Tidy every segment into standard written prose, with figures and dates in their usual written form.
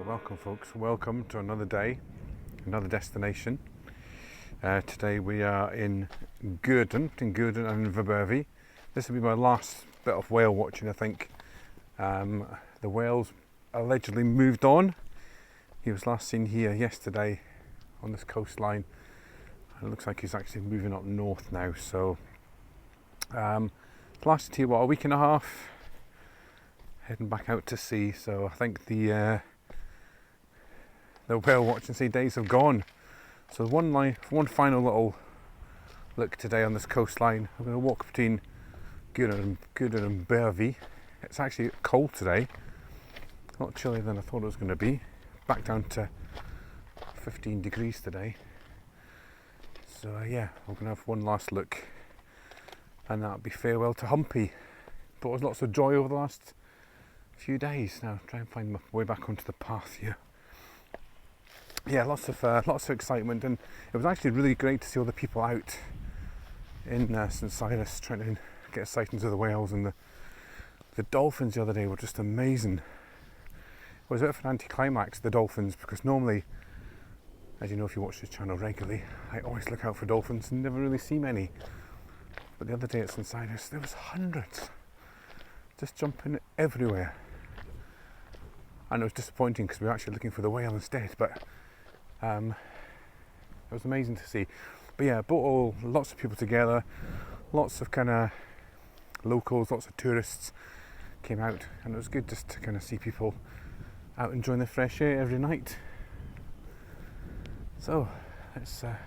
Welcome folks, welcome to another day, another destination. Today we are in Gordon and Inverbervie. This will be my last bit of whale watching, I think. The whales allegedly moved on. He was last seen here yesterday on this coastline. It looks like he's actually moving up north now, so lasted here a week and a half, heading back out to sea. So I think the whale watching sea days have gone. So one final little look today on this coastline. I'm going to walk between Gordon and Bervie. It's actually cold today, a lot chillier than I thought it was going to be. Back down to 15 degrees today. So yeah, we're going to have one last look, and that'll be farewell to Humpy. Brought us lots of joy over the last few days. Now try and find my way back onto the path here. Yeah, lots of excitement, and it was actually really great to see all the people out in St Cyrus trying to get sightings of the whales, and the dolphins the other day were just amazing. It was a bit of an anticlimax, the dolphins, because normally, as you know if you watch this channel regularly, I always look out for dolphins and never really see many. But the other day at St Cyrus, there was hundreds just jumping everywhere, and it was disappointing because we were actually looking for the whale instead. But it was amazing to see. But yeah, brought lots of people together, lots of kind of locals, lots of tourists came out, and it was good just to kind of see people out enjoying the fresh air every night. So let's have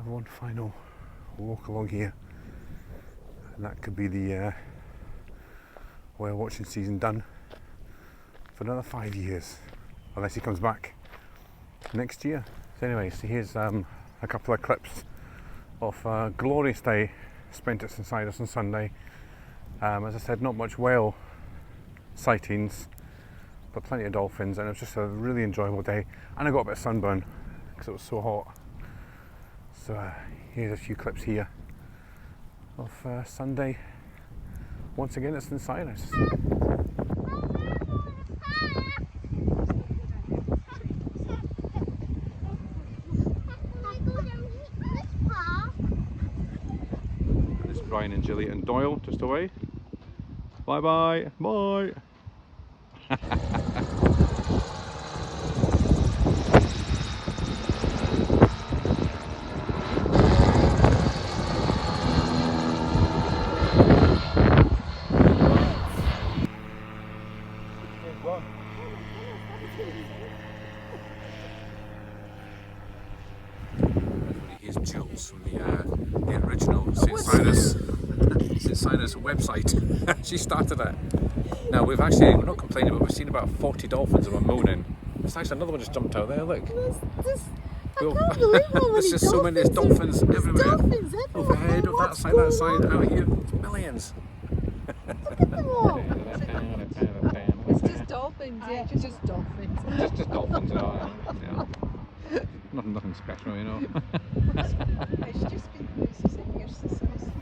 one final walk along here, and that could be the whale watching season done for another 5 years, unless he comes back next year. So anyway, so here's a couple of clips of a glorious day spent at St Cyrus on Sunday. As I said, not much whale sightings, but plenty of dolphins, and it was just a really enjoyable day. And I got a bit of sunburn because it was so hot. So here's a few clips here of Sunday once again at St Cyrus. Brian and Gilly and Doyle just away. Bye bye. Bye. Here's Jules from the original St Cyrus website. She started it. Now we're not complaining, but we've seen about 40 dolphins and we're moaning. There's actually another one just jumped out there, look. There's just so many dolphins everywhere. Dolphins overhead, that side, out here. It's millions. Look at them all. It's just dolphins, yeah. Just dolphins. Just dolphins, yeah. Nothing special, you know. It's just been places in years since I was here.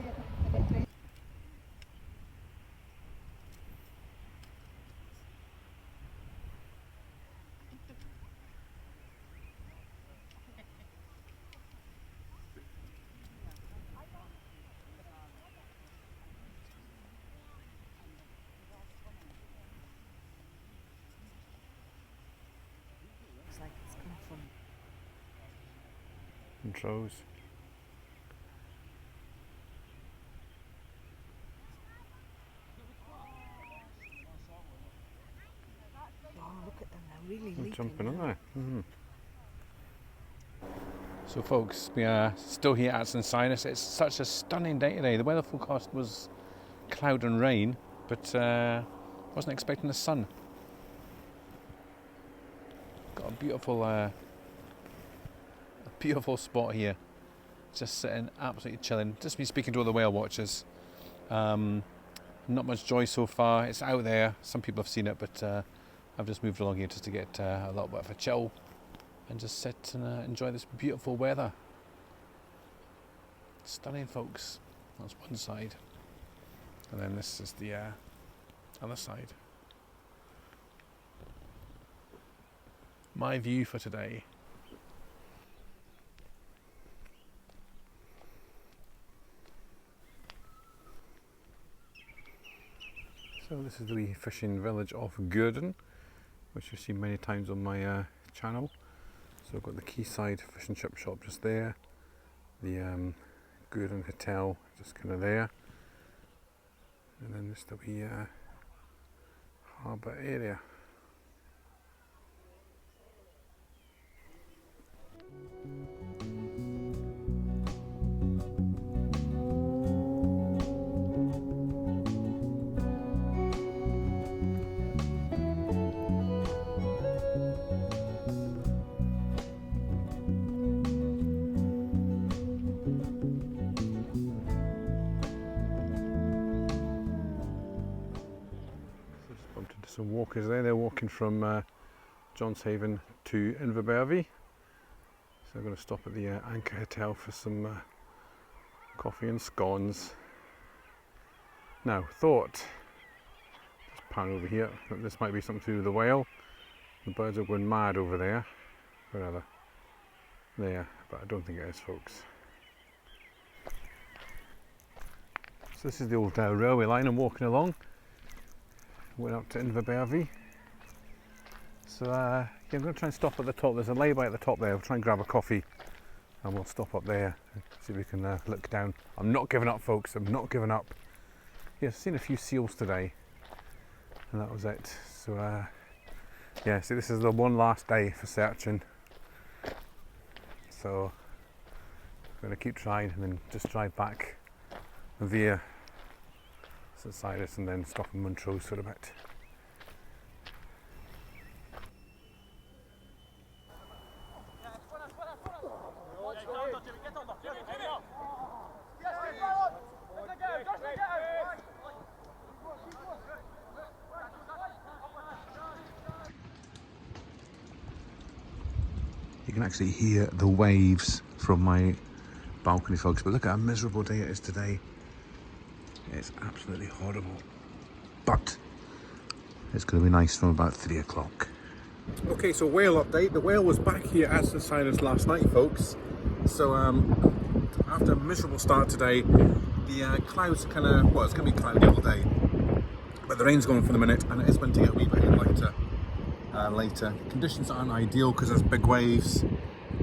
Looks like it's come from Intros. oh, look at them, they're really leaping. Jumping, aren't they? Mm-hmm. So folks, we are still here at St Cyrus. It's such a stunning day today. The weather forecast was cloud and rain, but wasn't expecting the sun. Got a beautiful spot here. Just sitting, absolutely chilling. Just been speaking to other whale watchers. Not much joy so far. It's out there. Some people have seen it, but I've just moved along here just to get a little bit of a chill and just sit and enjoy this beautiful weather. Stunning, folks. That's one side, and then this is the other side. My view for today. So this is the wee fishing village of Gurdon, which you've seen many times on my channel. So I've got the quayside fish and chip shop just there, the Gurdon Hotel just kind of there, and then just the wee harbour area. Some walkers there, they're walking from Johnshaven to Inverbervie. So I'm going to stop at the Anchor Hotel for some coffee and scones. Now, thought, just pan over here, that this might be something to do with the whale. The birds are going mad over there. Where are they? There, but I don't think it is, folks. So this is the old railway line I'm walking along. Went up to Inverbervie. So yeah, I'm going to try and stop at the top. There's a lay-by at the top there. We'll try and grab a coffee and we'll stop up there and see if we can look down. I'm not giving up, folks. I'm not giving up. Yeah, I've seen a few seals today and that was it. So yeah, see, this is the one last day for searching. So I'm going to keep trying and then just drive back via St Cyrus and then stop in Montrose for a bit. You can actually hear the waves from my balcony, folks, but look at how miserable day it is today. It's absolutely horrible, but it's going to be nice from about 3 o'clock. Okay, so whale update. The whale was back here at St Cyrus last night, folks. So after a miserable start today, the clouds are kind of, well, it's going to be cloudy all day, but the rain's going for the minute and it is going to get a wee bit lighter later. Conditions aren't ideal because there's big waves,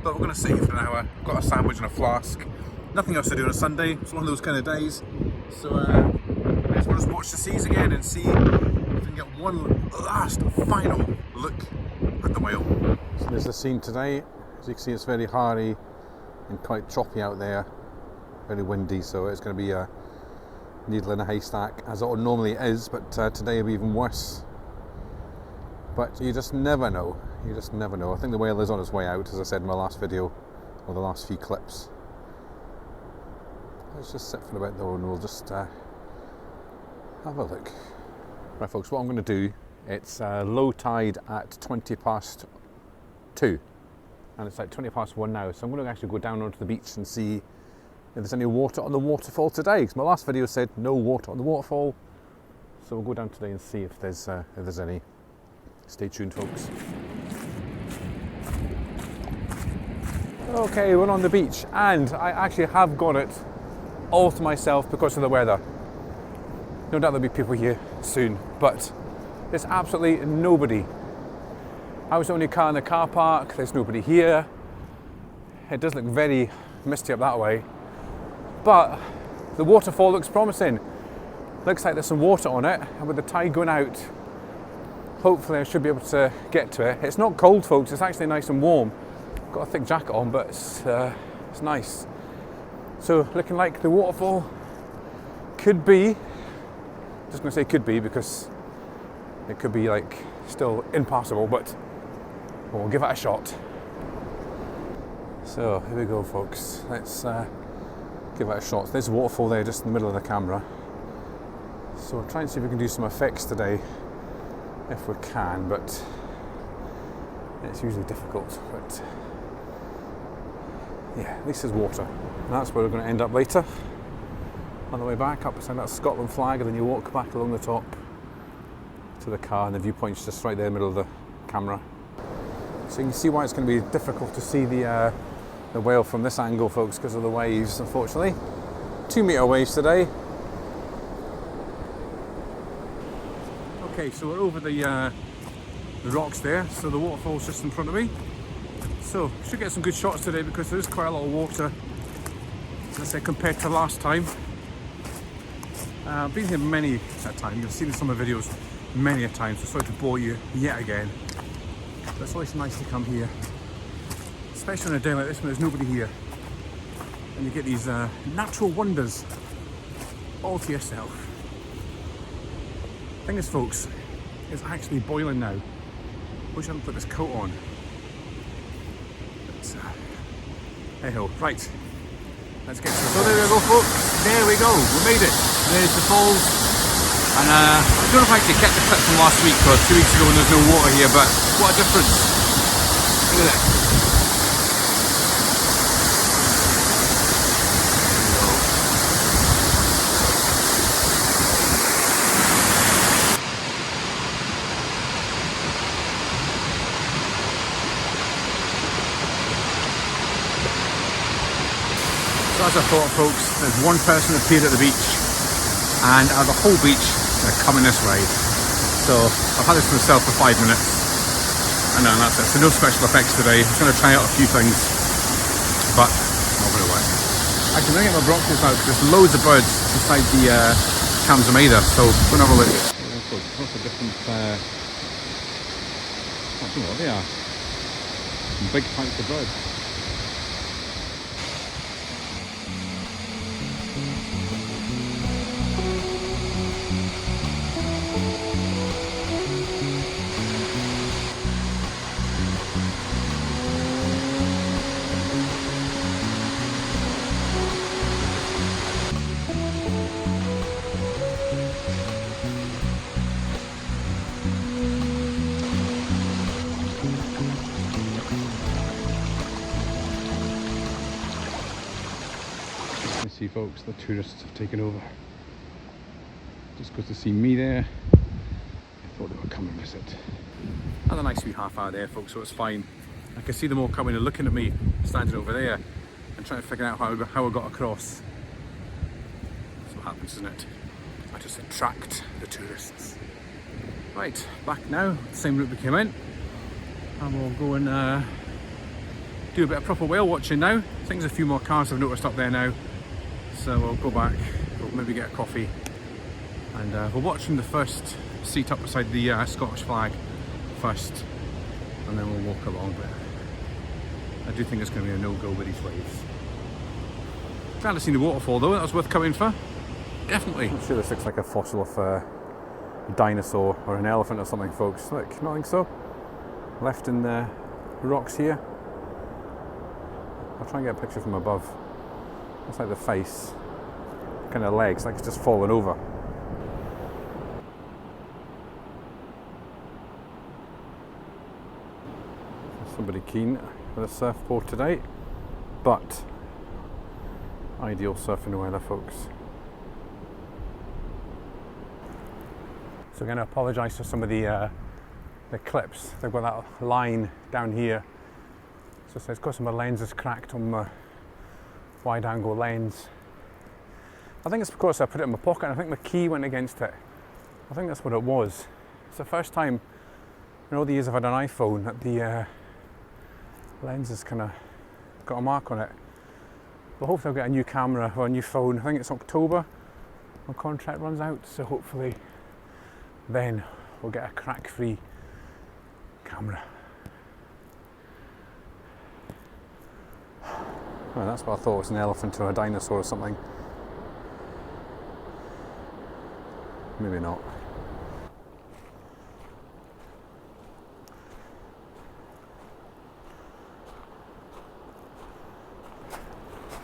but we're going to sit here for an hour. Got a sandwich and a flask. Nothing else to do on a Sunday. It's one of those kind of days. So I just want to watch the seas again and see if we can get one last final look at the whale. So there's the scene today. As you can see, it's very hardy and quite choppy out there. Very windy, so it's going to be a needle in a haystack, as it normally is, but today will be even worse. But you just never know. You just never know. I think the whale is on its way out, as I said in my last video, or the last few clips. Let's just sit for a bit though and we'll just have a look. Right, folks, what I'm going to do, it's low tide at 20 past 2 and it's like 20 past 1 now, so I'm going to actually go down onto the beach and see if there's any water on the waterfall today, because my last video said no water on the waterfall, so we'll go down today and see if there's any. Stay tuned, folks. Okay, we're on the beach and I actually have got it all to myself because of the weather. No doubt there'll be people here soon, but there's absolutely nobody. I was the only car in the car park, there's nobody here. It does look very misty up that way, but the waterfall looks promising. Looks like there's some water on it, and with the tide going out, hopefully I should be able to get to it. It's not cold, folks, it's actually nice and warm. Got a thick jacket on, but it's nice. So looking like the waterfall could be, just going to say could be because it could be like still impassable, but we'll give it a shot. So here we go, folks. Let's give it a shot. There's a waterfall there just in the middle of the camera. So we'll try and see if we can do some effects today if we can, but it's usually difficult. But yeah, at least there's water. And that's where we're going to end up later. On the way back, up beside that Scotland flag, and then you walk back along the top to the car, and the viewpoint's just right there in the middle of the camera. So you can see why it's going to be difficult to see the whale from this angle, folks, because of the waves, unfortunately. 2-metre waves today. Okay, so we're over the rocks there, so the waterfall's just in front of me. So, should get some good shots today because there is quite a lot of water, as I said, compared to last time. I've been here many a time, you've seen some of the videos many a time, so sorry to bore you yet again. But it's always nice to come here, especially on a day like this when there's nobody here. And you get these natural wonders all to yourself. Thing is, folks, it's actually boiling now. Wish I hadn't put this coat on. But, hey ho, right. Let's get to it. So there we go, folks. There we go. We made it. There's the falls. And I don't know if I actually kept the clip from last week or 2 weeks ago when there's no water here, but what a difference. Look at that. As I thought, folks, there's one person appeared at the beach, and out of the whole beach, they're coming this way. So I've had this to myself for 5 minutes, and that's it. So no special effects today. I'm just going to try out a few things, but not going to work. Actually, I'm going to get my binoculars out because there's loads of birds beside the Cams of Maida, so we're going to have a look. Lots of different, I don't know what they are. Some big types of birds. See, folks, the tourists have taken over. Just good to see me there. I thought they would come and visit. Had a nice wee half hour there, folks, so it's fine. I can see them all coming and looking at me, standing over there, and trying to figure out how I got across. That's what happens, isn't it? I just attract the tourists. Right, back now, same route we came in, and we'll go and do a bit of proper whale watching now. I think there's a few more cars I've noticed up there now. So we'll go back, we'll maybe get a coffee, and we'll watch from the first seat up beside the Scottish flag first, and then we'll walk along. But I do think it's going to be a no-go with these waves. Glad to see the waterfall though, that was worth coming for. Definitely. I'm sure this looks like a fossil of a dinosaur or an elephant or something, folks. Look, nothing so. Left in the rocks here. I'll try and get a picture from above. It's like the face, kind of legs, like it's just fallen over. Somebody keen with a surfboard today, but ideal surfing weather, folks. So I'm going to apologise for some of the clips. They've got that line down here. So it's got some of the lenses cracked on my wide angle lens. I think it's because I put it in my pocket and I think my key went against it. I think that's what it was. It's the first time in all the years I've had an iPhone that the lens has kind of got a mark on it. But hopefully I'll get a new camera or a new phone. I think it's October my contract runs out, so hopefully then we'll get a crack-free camera. Well, that's what I thought was an elephant or a dinosaur or something. Maybe not.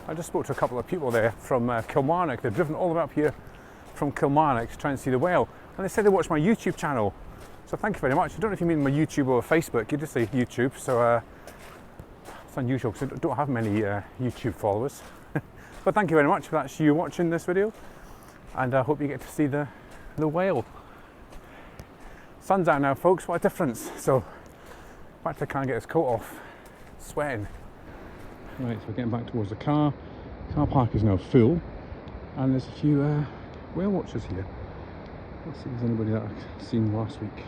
I just spoke to a couple of people there from Kilmarnock. They've driven all the way up here from Kilmarnock to try and see the whale. And they said they watched my YouTube channel. So thank you very much. I don't know if you mean my YouTube or Facebook. You just say YouTube, so it's unusual because I don't have many YouTube followers. But thank you very much. That's you watching this video, and I hope you get to see the whale. Sun's out now, folks. What a difference. So in fact, I can't get his coat off. Sweating. Right, so we're getting back towards the car. Car park is now full, and there's a few whale watchers here. Let's see if there's anybody that I've seen last week.